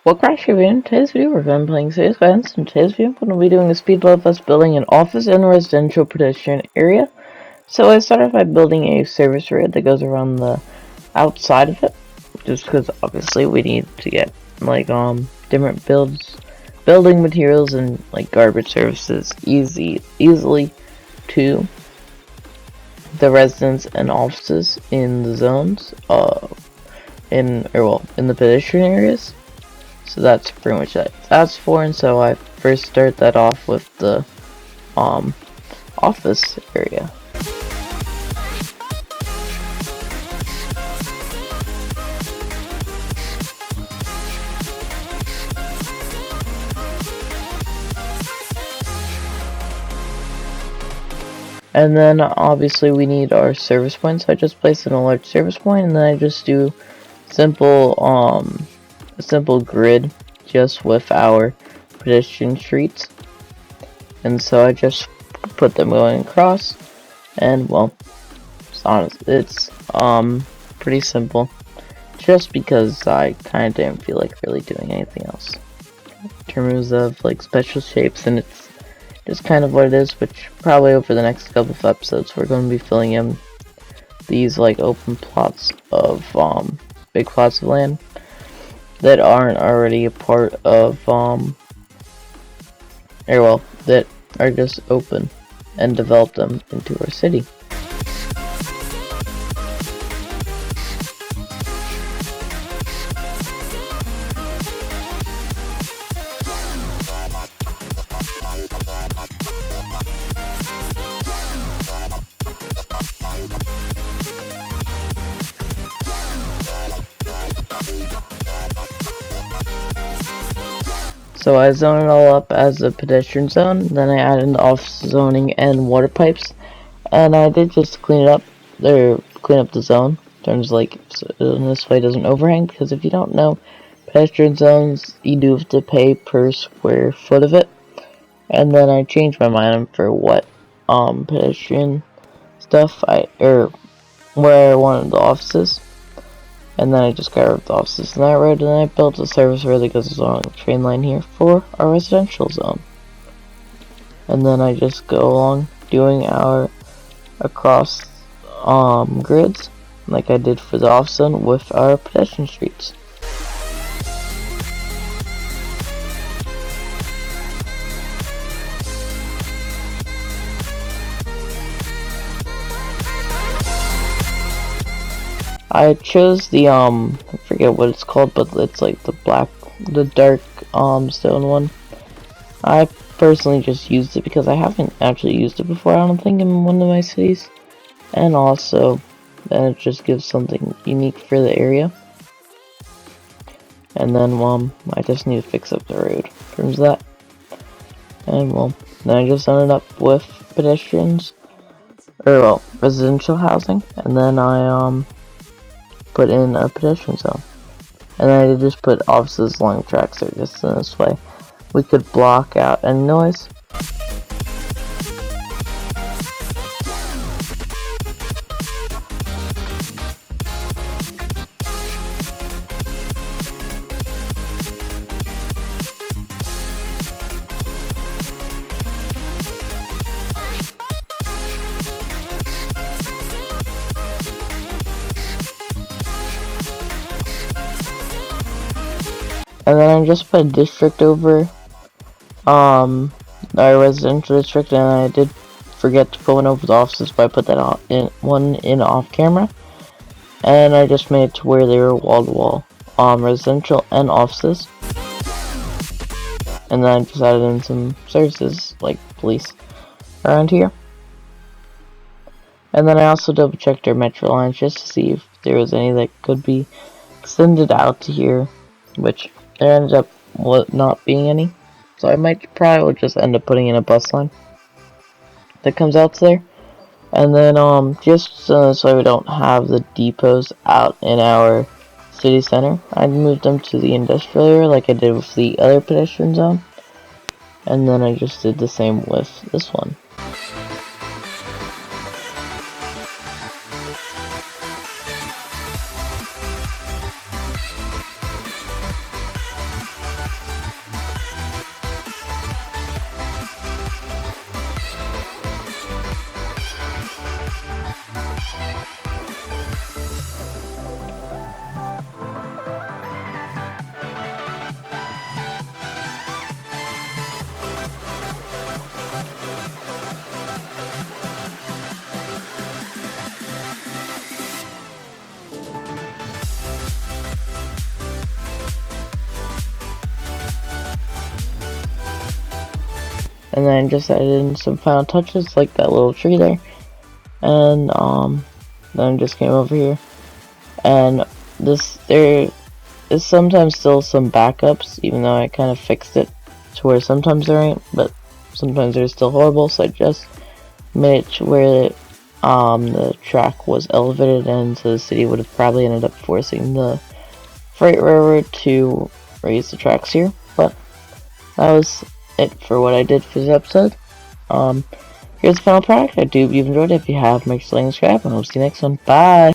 Well, Crash here, in today's video we're going to be playing skylines. In today's video I'm going to be doing a speed build of us building an office and residential pedestrian area. So I started by building a service road that goes around the outside of it, just because obviously we need to get like different building materials and like garbage services easily to the residents and offices in the zones in the pedestrian areas. So that's pretty much what that's for, and so I first start that off with the office area. And then obviously we need our service point, so I just place in a large service point, and then I just do a simple grid just with our pedestrian streets. And so I just put them going across, and well, it's pretty simple, just because I kind of didn't feel like really doing anything else in terms of like special shapes, and it's just kind of what it is, which probably over the next couple of episodes we're going to be filling in these like open plots of big plots of land that aren't already a part of that are just open, and develop them into our city. So I zone it all up as a pedestrian zone, then I add in the office zoning and water pipes, and I did just clean up the zone in terms like so this way it doesn't overhang, because if you don't know, pedestrian zones you do have to pay per square foot of it. And then I changed my mind for what pedestrian stuff where I wanted the offices. And then I just got rid of the offices in that road, and then I built a service road that goes along the train line here for our residential zone. And then I just go along doing our across grids like I did for the office zone with our pedestrian streets. I chose the I forget what it's called, but it's like the dark stone one. I personally just used it because I haven't actually used it before, I don't think, in one of my cities, and also then it just gives something unique for the area. And then I just need to fix up the road in terms of that, and then I just ended up with pedestrians residential housing, and then I put in a pedestrian zone, and then I did just put offices along the tracks there, just in this way we could block out any noise. And then I just put a district over our residential district, and I did forget to put one over the offices, but I put that one in off camera, and I just made it to where they were wall to wall residential and offices. And then I just added in some services like police around here. And then I also double checked our metro lines just to see if there was any that could be extended out to here, which there ended up not being any. So I probably would just end up putting in a bus line that comes out to there. And then just so we don't have the depots out in our city center, I moved them to the industrial area like I did with the other pedestrian zone. And then I just did the same with this one. and then just added in some final touches like that little tree there, and then just came over here, and there is sometimes still some backups, even though I kind of fixed it to where sometimes there ain't, but sometimes they're still horrible. So I just made it to where the track was elevated, and so the city would have probably ended up forcing the freight railroad to raise the tracks here. But that was it for what I did for this episode. Here's the final product. I do hope you've enjoyed it. If you have, make sure to like and subscribe, and I'll see you next one. Bye!